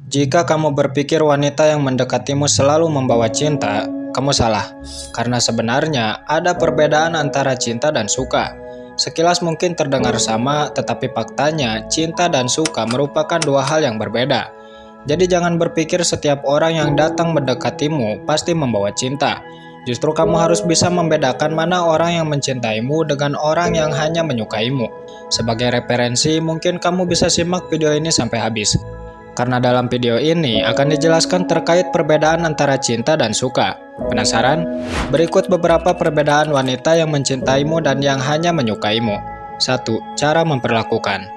Jika kamu berpikir wanita yang mendekatimu selalu membawa cinta, kamu salah. Karena sebenarnya ada perbedaan antara cinta dan suka. Sekilas mungkin terdengar sama, tetapi faktanya cinta dan suka merupakan dua hal yang berbeda. Jadi jangan berpikir setiap orang yang datang mendekatimu pasti membawa cinta. Justru kamu harus bisa membedakan mana orang yang mencintaimu dengan orang yang hanya menyukaimu. Sebagai referensi, mungkin kamu bisa simak video ini sampai habis. Karena dalam video ini akan dijelaskan terkait perbedaan antara cinta dan suka. Penasaran? Berikut beberapa perbedaan wanita yang mencintaimu dan yang hanya menyukaimu. 1. Cara memperlakukan.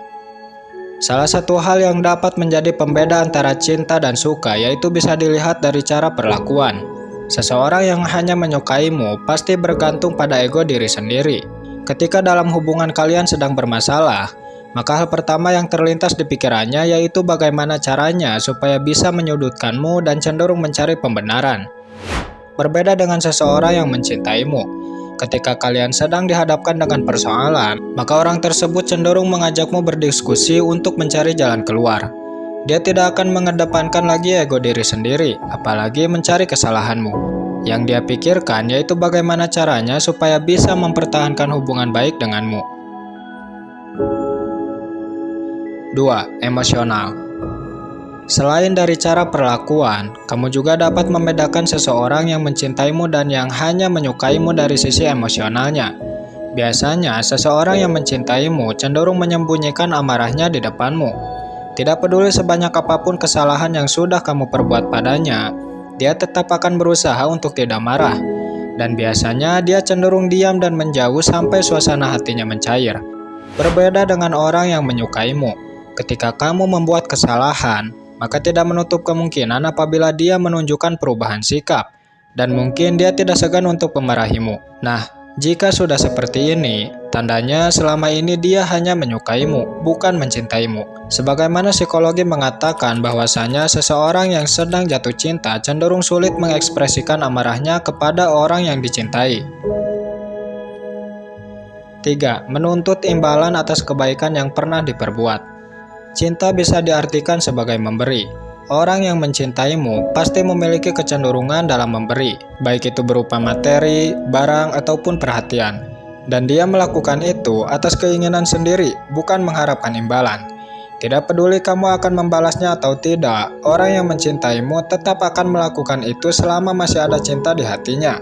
Salah satu hal yang dapat menjadi pembeda antara cinta dan suka yaitu bisa dilihat dari cara perlakuan. Seseorang yang hanya menyukaimu pasti bergantung pada ego diri sendiri. Ketika dalam hubungan kalian sedang bermasalah, maka hal pertama yang terlintas di pikirannya yaitu bagaimana caranya supaya bisa menyudutkanmu dan cenderung mencari pembenaran. Berbeda dengan seseorang yang mencintaimu. Ketika kalian sedang dihadapkan dengan persoalan, maka orang tersebut cenderung mengajakmu berdiskusi untuk mencari jalan keluar. Dia tidak akan mengedepankan lagi ego diri sendiri, apalagi mencari kesalahanmu. Yang dia pikirkan yaitu bagaimana caranya supaya bisa mempertahankan hubungan baik denganmu. 2. Emosional. Selain dari cara perlakuan, kamu juga dapat membedakan seseorang yang mencintaimu dan yang hanya menyukaimu dari sisi emosionalnya. Biasanya, seseorang yang mencintaimu cenderung menyembunyikan amarahnya di depanmu. Tidak peduli sebanyak apapun kesalahan yang sudah kamu perbuat padanya, dia tetap akan berusaha untuk tidak marah. Dan biasanya dia cenderung diam dan menjauh sampai suasana hatinya mencair. Berbeda dengan orang yang menyukaimu. Ketika kamu membuat kesalahan, maka tidak menutup kemungkinan apabila dia menunjukkan perubahan sikap, dan mungkin dia tidak segan untuk memarahimu. Nah, jika sudah seperti ini, tandanya selama ini dia hanya menyukaimu, bukan mencintaimu. Sebagaimana psikologi mengatakan bahwasanya seseorang yang sedang jatuh cinta cenderung sulit mengekspresikan amarahnya kepada orang yang dicintai. 3. Menuntut imbalan atas kebaikan yang pernah diperbuat. Cinta bisa diartikan sebagai memberi. Orang yang mencintaimu pasti memiliki kecenderungan dalam memberi, baik itu berupa materi, barang, ataupun perhatian. Dan dia melakukan itu atas keinginan sendiri, bukan mengharapkan imbalan. Tidak peduli kamu akan membalasnya atau tidak, orang yang mencintaimu tetap akan melakukan itu selama masih ada cinta di hatinya.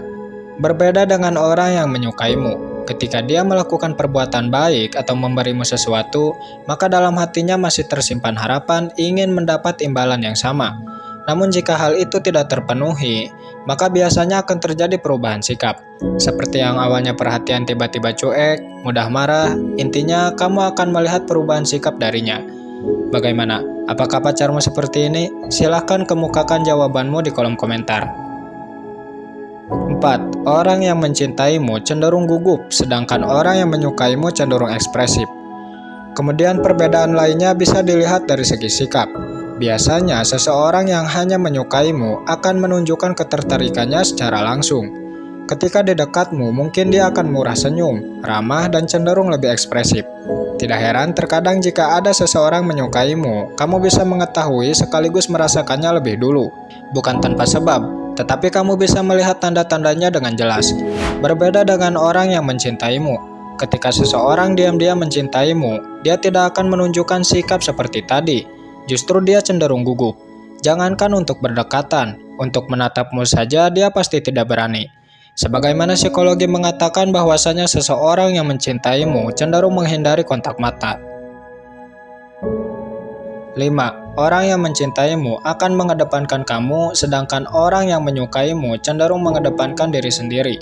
Berbeda dengan orang yang menyukaimu. Ketika dia melakukan perbuatan baik atau memberimu sesuatu, maka dalam hatinya masih tersimpan harapan ingin mendapat imbalan yang sama. Namun jika hal itu tidak terpenuhi, maka biasanya akan terjadi perubahan sikap. Seperti yang awalnya perhatian tiba-tiba cuek, mudah marah, intinya kamu akan melihat perubahan sikap darinya. Bagaimana? Apakah pacarmu seperti ini? Silahkan kemukakan jawabanmu di kolom komentar. 4. Orang yang mencintaimu cenderung gugup, sedangkan orang yang menyukaimu cenderung ekspresif. Kemudian perbedaan lainnya bisa dilihat dari segi sikap. Biasanya seseorang yang hanya menyukaimu akan menunjukkan ketertarikannya secara langsung. Ketika di dekatmu, mungkin dia akan murah senyum, ramah, dan cenderung lebih ekspresif. Tidak heran terkadang jika ada seseorang menyukaimu, kamu bisa mengetahui sekaligus merasakannya lebih dulu. Bukan tanpa sebab, tetapi kamu bisa melihat tanda-tandanya dengan jelas. Berbeda dengan orang yang mencintaimu. Ketika seseorang diam-diam mencintaimu, dia tidak akan menunjukkan sikap seperti tadi. Justru dia cenderung gugup. Jangankan untuk berdekatan, untuk menatapmu saja dia pasti tidak berani. Sebagaimana psikologi mengatakan bahwasanya seseorang yang mencintaimu cenderung menghindari kontak mata. 5. Orang yang mencintaimu akan mengedepankan kamu, sedangkan orang yang menyukaimu cenderung mengedepankan diri sendiri.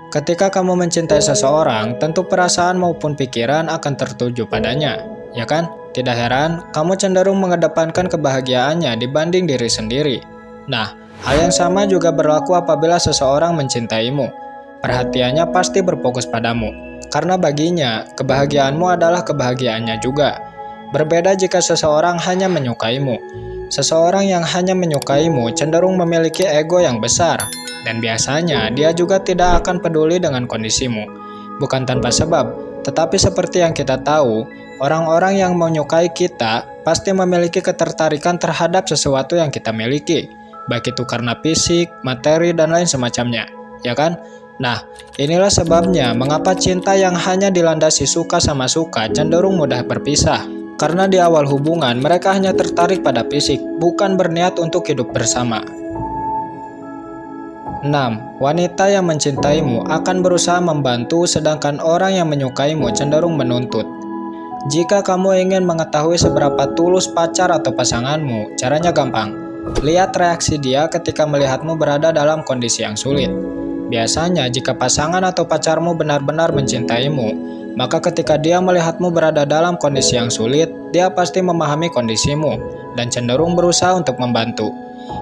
Ketika kamu mencintai seseorang, tentu perasaan maupun pikiran akan tertuju padanya, ya kan? Tidak heran, kamu cenderung mengedepankan kebahagiaannya dibanding diri sendiri. Nah, hal yang sama juga berlaku apabila seseorang mencintaimu. Perhatiannya pasti berfokus padamu, karena baginya, kebahagiaanmu adalah kebahagiaannya juga. Berbeda jika seseorang hanya menyukaimu. Seseorang yang hanya menyukaimu cenderung memiliki ego yang besar, dan biasanya dia juga tidak akan peduli dengan kondisimu. Bukan tanpa sebab, tetapi seperti yang kita tahu, Orang-orang yang menyukai kita pasti memiliki ketertarikan terhadap sesuatu yang kita miliki, baik itu karena fisik, materi, dan lain semacamnya, ya kan? Nah, inilah sebabnya mengapa cinta yang hanya dilandasi suka sama suka cenderung mudah berpisah. Karena di awal hubungan mereka hanya tertarik pada fisik, bukan berniat untuk hidup bersama. 6. Wanita yang mencintaimu akan berusaha membantu, sedangkan orang yang menyukaimu cenderung menuntut. Jika kamu ingin mengetahui seberapa tulus pacar atau pasanganmu, caranya gampang. Lihat reaksi dia ketika melihatmu berada dalam kondisi yang sulit. Biasanya, jika pasangan atau pacarmu benar-benar mencintaimu, maka ketika dia melihatmu berada dalam kondisi yang sulit, dia pasti memahami kondisimu dan cenderung berusaha untuk membantu.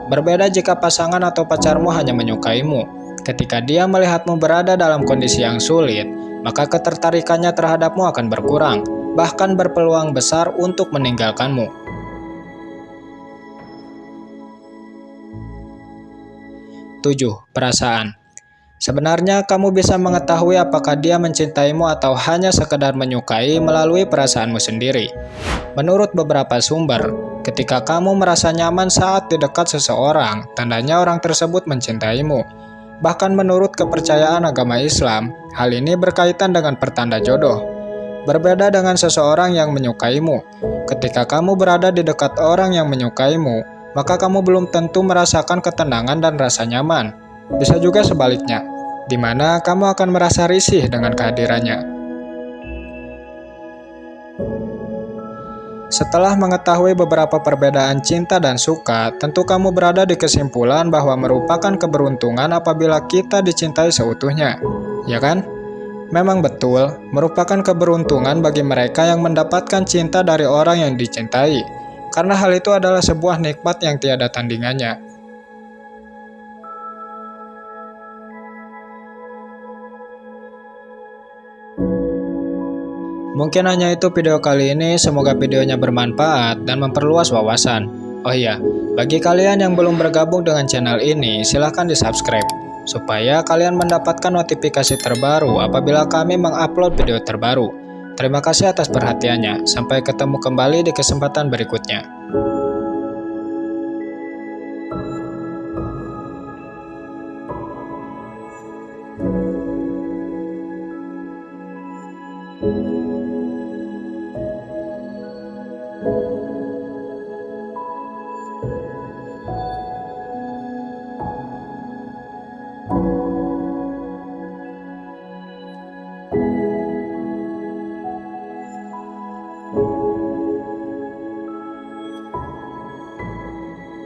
Berbeda jika pasangan atau pacarmu hanya menyukaimu. Ketika dia melihatmu berada dalam kondisi yang sulit, maka ketertarikannya terhadapmu akan berkurang, bahkan berpeluang besar untuk meninggalkanmu. 7. Perasaan. Sebenarnya kamu bisa mengetahui apakah dia mencintaimu atau hanya sekedar menyukai melalui perasaanmu sendiri. Menurut beberapa sumber, ketika kamu merasa nyaman saat di dekat seseorang, tandanya orang tersebut mencintaimu. Bahkan menurut kepercayaan agama Islam, hal ini berkaitan dengan pertanda jodoh. Berbeda dengan seseorang yang menyukaimu. Ketika kamu berada di dekat orang yang menyukaimu, maka kamu belum tentu merasakan ketenangan dan rasa nyaman. Bisa juga sebaliknya, di mana kamu akan merasa risih dengan kehadirannya. Setelah mengetahui beberapa perbedaan cinta dan suka, tentu kamu berada di kesimpulan bahwa merupakan keberuntungan apabila kita dicintai seutuhnya, ya kan? Memang betul, merupakan keberuntungan bagi mereka yang mendapatkan cinta dari orang yang dicintai, karena hal itu adalah sebuah nikmat yang tiada tandingannya. Mungkin hanya itu video kali ini, semoga videonya bermanfaat dan memperluas wawasan. Oh iya, bagi kalian yang belum bergabung dengan channel ini, silahkan di-subscribe, supaya kalian mendapatkan notifikasi terbaru apabila kami mengupload video terbaru. Terima kasih atas perhatiannya, sampai ketemu kembali di kesempatan berikutnya.